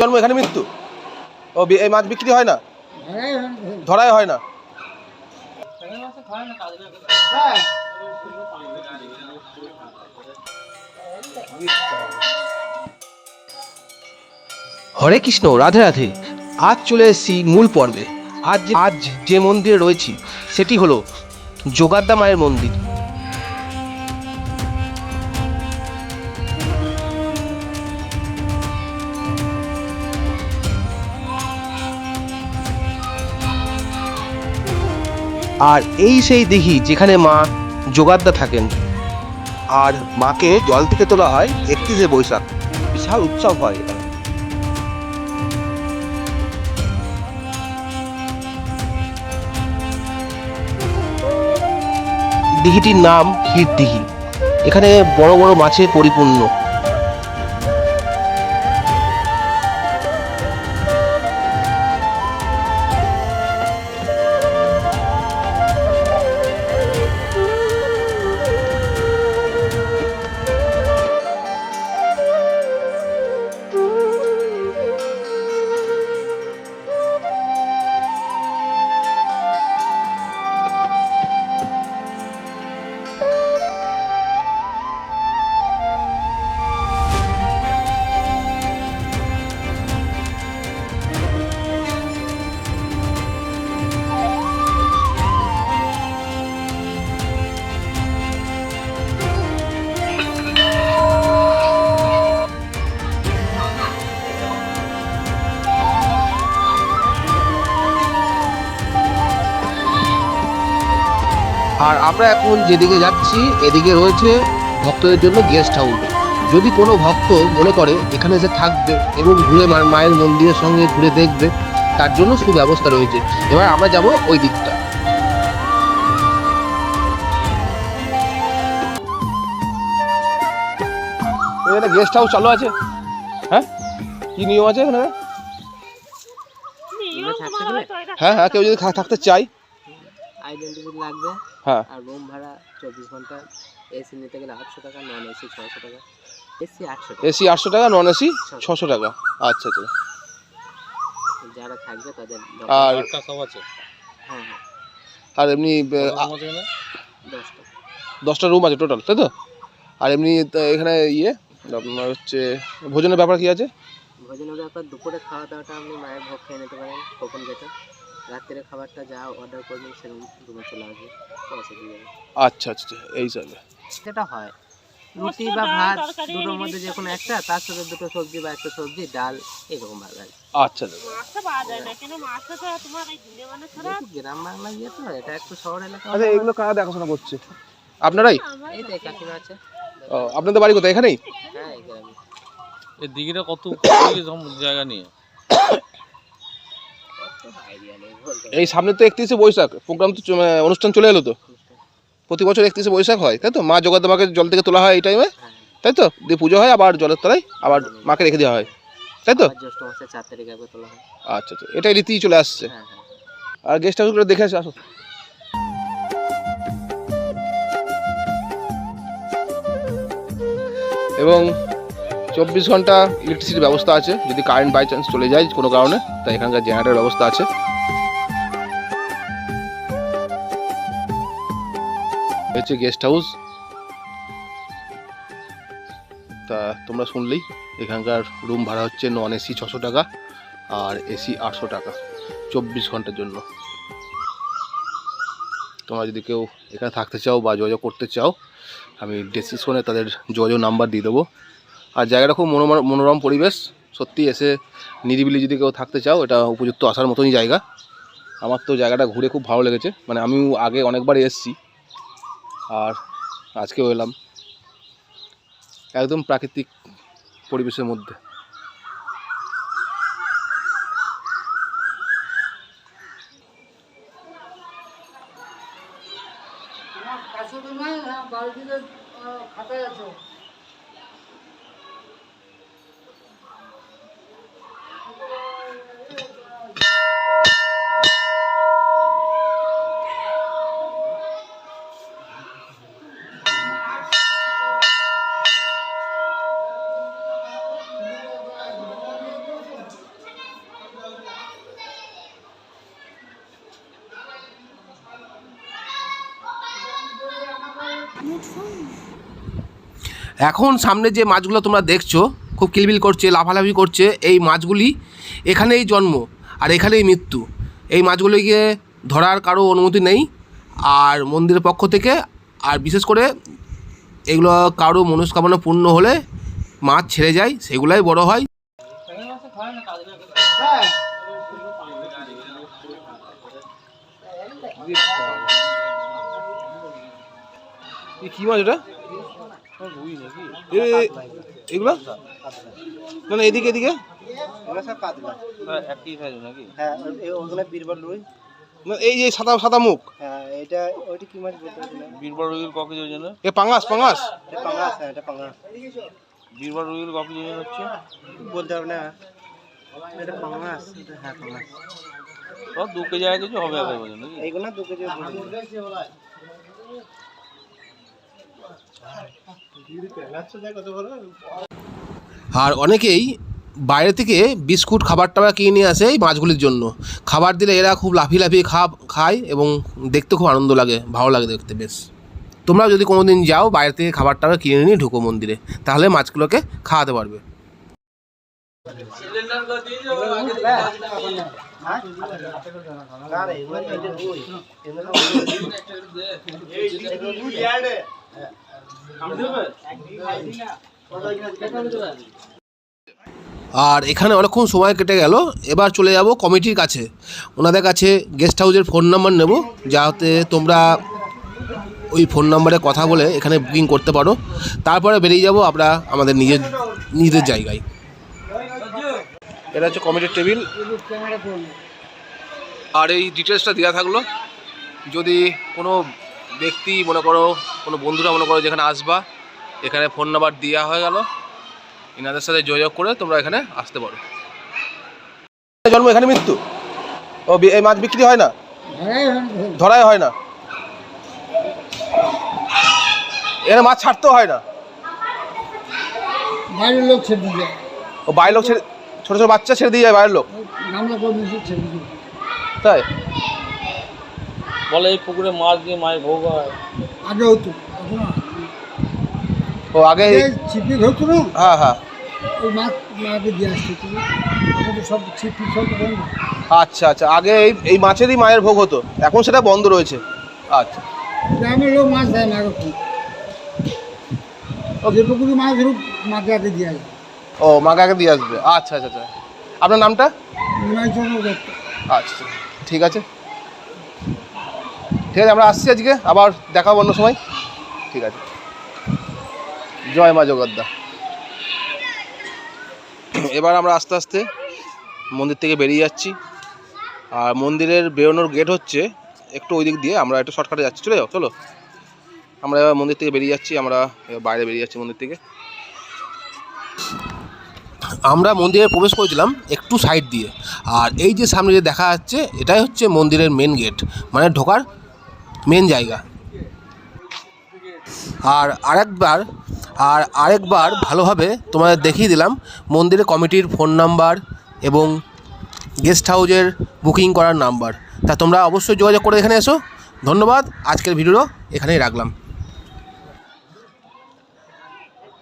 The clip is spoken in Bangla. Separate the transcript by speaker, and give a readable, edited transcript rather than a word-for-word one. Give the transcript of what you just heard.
Speaker 1: জন্ম এখানে মৃত্যু। ও এই মাছ বিক্রি হয় না, ধরাই হয় না। হরে কৃষ্ণ, রাধে রাধে। আজ চলে এসেছি মূল পর্বে। আজ যে মন্দিরে রয়েছি সেটি হলো যোগাদ্দা মায়ের মন্দির। আর এই সেই দিঘি যেখানে মা যোগাদ্দা থাকেন। আর মাকে জল থেকে তোলা হয় 31শে বৈশাখ। বিশাল উৎসব হয় এখানে। দিঘিটির নাম ক্ষীর দিঘি। এখানে বড় বড় মাছে পরিপূর্ণ। আর আমরা এখন যেদিকে যাচ্ছি এদিকে রয়েছে ভক্তদের জন্য গেস্ট হাউস। যদি কোনো ভক্ত মনে করে এখানে এসে থাকবে এবং ঘুরে মায়ের মন্দিরের সঙ্গে ঘুরে দেখবে, তার জন্য সুব্যবস্থা রয়েছে। এবার আমরা যাব ওই দিকটা। এখানে গেস্ট হাউস চালু আছে। হ্যাঁ, কি নিয়ম আছে এখানে? হ্যাঁ হ্যাঁ, কেউ যদি থাকতে চায়
Speaker 2: আইডেন্টিটি লাগবে।
Speaker 1: হ্যাঁ,
Speaker 2: আর রুম ভাড়া 24 ঘন্টা। এসি নিতে গেলে 800 টাকা, নন এসি 600 টাকা। এসি 800 টাকা,
Speaker 1: এসি 800 টাকা, নন এসি 600 টাকা। আচ্ছা আচ্ছা।
Speaker 2: যারা থাকবে তাদের
Speaker 1: আর
Speaker 2: সব আছে। হ্যাঁ হ্যাঁ।
Speaker 1: আর এমনি 10টা রুম আছে টোটাল, তাই তো? আর এমনি এখানে আপনার হচ্ছে ভোজনের ব্যাপার কি আছে?
Speaker 2: ভোজনের ব্যাপার, দুপুরে খাওয়া দাওয়াটা আপনি মায়ের ভোগ খেয়ে নিতে পারেন কখন যেটা। রাত্রে খাবারটা যা অর্ডার করবেন সেরকম রুমে চলে আসবে, পয়সা দিয়ে যাবে।
Speaker 1: আচ্ছা আচ্ছা, এই চলে
Speaker 2: সেটা হয় রুটি বা ভাত দুটোর মধ্যে যে কোনো একটা, তার সাথে দুটো সবজি বা একটা সবজি ডাল এরকম ভাবে।
Speaker 1: আচ্ছা
Speaker 2: গ্রাম বাংলা ইয়ে তো, এটা একটু শহর এলাকা।
Speaker 1: আচ্ছা, এগুলো কারা দেখাশোনা করছে? আপনারাই?
Speaker 2: এই তো কাকিমা আছে।
Speaker 1: ও, আপনাদের বাড়ি কোথায়? এখানেই?
Speaker 2: হ্যাঁ, এই গ্রামে।
Speaker 3: এই দিঘিটা কত জায়গা নিয়ে?
Speaker 1: এই সামনে তো 31শে বৈশাখ প্রোগ্রাম, তো অনুষ্ঠান চলে এলো তো। প্রতি বছর 31শে বৈশাখ হয়, তাই তো? মা যোগাদ্দা মাকে জল থেকে তোলা হয় এই টাইমে, তাই তো? দিয়ে পুজো হয়, আবার জলের তলায় আবার মাকে রেখে দেওয়া হয়, তাই তো?
Speaker 2: জ্যৈষ্ঠ মাসের 4 তারিখে একবার তোলা হয়।
Speaker 1: আচ্ছা আচ্ছা, এটাই রীতি চলে আসছে।
Speaker 2: হ্যাঁ হ্যাঁ।
Speaker 1: আর গেস্ট হাউসগুলো দেখে আসো। এবং 24 ঘন্টা ইলেকট্রিসিটির ব্যবস্থা আছে, যদি কারেন্ট বাই চান্স চলে যায় কোনো কারণে, তাই এখানকার জেনারেটর ব্যবস্থা আছে। হচ্ছে গেস্ট হাউস। তা তোমরা শুনলেই, এখানকার রুম ভাড়া হচ্ছে নন এসি 600 টাকা আর এসি 800 টাকা 24 ঘন্টার জন্য। তোমরা যদি কেউ এখানে থাকতে চাও বা যোগাযোগ করতে চাও, আমি ডেসক্রিপশনে তাদের যোগাযোগ নাম্বার দিয়ে দেবো। আর জায়গাটা খুব মনোরম পরিবেশ, সত্যি এসে নিরিবিলি যদি কেউ থাকতে চাও, এটা উপযুক্ত আসার মতনই জায়গা। আমার তো জায়গাটা ঘুরে খুব ভালো লেগেছে, মানে আমিও আগে অনেকবার এসেছি আর আজকেও এলাম। একদম প্রাকৃতিক পরিবেশের মধ্যে। এখন সামনে যে মাছগুলো তোমরা দেখছো খুব কিলবিল করছে, লাফালাফি করছে, এই মাছগুলি এখানেই জন্ম আর এখানেই মৃত্যু। এই মাছগুলিকে ধরার কারো অনুমতি নেই আর মন্দিরের পক্ষ থেকে। আর বিশেষ করে এগুলো কারো মনস্কামনা পূর্ণ হলে মাছ ছেড়ে যায়, সেগুলাই বড় হয়। কি মাছ এটা? এগুলো না না, এদিকে এদিকে
Speaker 3: একই সাইজ নাকি?
Speaker 2: হ্যাঁ, ওগুলো বীরবল রুই।
Speaker 1: না, এই যে সাদা সাদা মুখ,
Speaker 2: হ্যাঁ, এটা ওইটা কি মাছ বলতে পারছি না।
Speaker 3: বীরবল রুইয়ের ক কেজি ওজন?
Speaker 1: এ পাঙ্গাস পাঙ্গাস
Speaker 2: এটা পাঙ্গাস, হ্যাঁ এটা পাঙ্গাস।
Speaker 3: বীরবল রুইয়ের ক কেজি ওজন হচ্ছে?
Speaker 2: বলতে পারবো না, এটা পাঙ্গাস। হ্যাঁ পাঙ্গাস।
Speaker 3: তো 2 কেজি 1 কেজি হবে একবার ওজন নাকি?
Speaker 2: এইগুলো 2 কেজি।
Speaker 1: আর অনেকেই বাইরে থেকে বিস্কুট খাবার টাবার কিনে নিয়ে আসে এই মাছগুলির জন্য। খাবার দিলে এরা খুব লাফিয়ে লাফিয়ে খায় এবং দেখতে খুব আনন্দ লাগে, ভালো লাগে দেখতে বেশ। তোমরা যদি কোনো দিন যাও বাইরে থেকে খাবার টাবার কিনে নিয়ে ঢুকো মন্দিরে, তাহলে মাছগুলোকে খাওয়াতে পারবে। আর এখানে অনেকক্ষণ সময় কেটে গেল। এবার চলে যাব কমিটির কাছে। ওনাদের কাছে গেস্ট হাউসের ফোন নাম্বার নেব, যাতে তোমরা ওই ফোন নাম্বারে কথা বলে এখানে বুকিং করতে পারো। তারপরে বেরিয়ে যাব আমরা আমাদের নিজেদের জায়গায়। এটা হচ্ছে কমিটির টেবিল, আর এই ডিটেলসটা দেওয়া থাকলো। যদি কোনো ব্যক্তি মনে করো, কোনো বন্ধুরা মনে করো যেখানে আসবা, এখানে ফোন নাম্বার দেওয়া হয়ে গেল, এনাদের সাথে যোগাযোগ করে তোমরা এখানে আসতে পারো। জন্ম এখানে মৃত্যু। ও এই মাছ বিক্রি হয় না, ধরাই হয় না, এখানে মাছ ছাড়তেও হয় না,
Speaker 4: বাইরের লোক ছেড়ে দিয়ে যায়।
Speaker 1: ও বাইরের লোক ছেড়ে, ছোটো ছোটো বাচ্চা ছেড়ে দিয়ে যায় বাইরের লোক,
Speaker 4: গামলা করে ছেড়ে দিয়ে যায়।
Speaker 1: তাই
Speaker 3: বলে এই পুকুরে মাছ দিয়ে মায়ের ভোগ হয়।
Speaker 4: আগে হতো, এখন
Speaker 1: ও আগে
Speaker 4: ছিপি ধরতো না,
Speaker 1: হ্যাঁ হ্যাঁ,
Speaker 4: ওই মাকে দিয়ে আসতো। এখন তো সব ছিপি সব বন্ধ।
Speaker 1: আচ্ছা আচ্ছা, আগে এই মাছেরই মায়ের ভোগ হতো, এখন সেটা বন্ধ রয়েছে। আচ্ছা,
Speaker 4: গ্রামের লোক মাছ দেয় না এখন, যে পুকুরে মাছ ধরুক মাকে আগে দিয়ে আসবে।
Speaker 1: ও মাকে আগে দিয়ে আসবে। আচ্ছা আচ্ছা আচ্ছা, আপনার নামটা? আচ্ছা ঠিক আছে, ঠিক আছে, আমরা আসছি আজকে, আবার দেখা হবে অন্য সময়। ঠিক আছে, জয় মা জগদ্দা। এবার আমরা আস্তে আস্তে মন্দির থেকে বেরিয়ে যাচ্ছি। আর মন্দিরের বেরোনোর গেট হচ্ছে একটু ওই দিক দিয়ে, আমরা একটু শর্টকাটে যাচ্ছি। চলে যাও, চলো। আমরা এবার মন্দির থেকে বেরিয়ে যাচ্ছি, আমরা এবার বাইরে বেরিয়ে যাচ্ছি মন্দির থেকে। আমরা মন্দিরে প্রবেশ করেছিলাম একটু সাইড দিয়ে, আর এই যে সামনে যে দেখা যাচ্ছে এটাই হচ্ছে মন্দিরের মেন গেট, মানে ঢোকার মেন জায়গা। আর আরেকবার ভালোভাবে তোমাদের দেখিয়ে দিলাম মন্দিরের কমিটির ফোন নাম্বার এবং গেস্ট হাউসের বুকিং করার নাম্বার। তা তোমরা অবশ্যই যোগাযোগ করে এখানে এসো। ধন্যবাদ, আজকের ভিডিও এখানেই রাখলাম।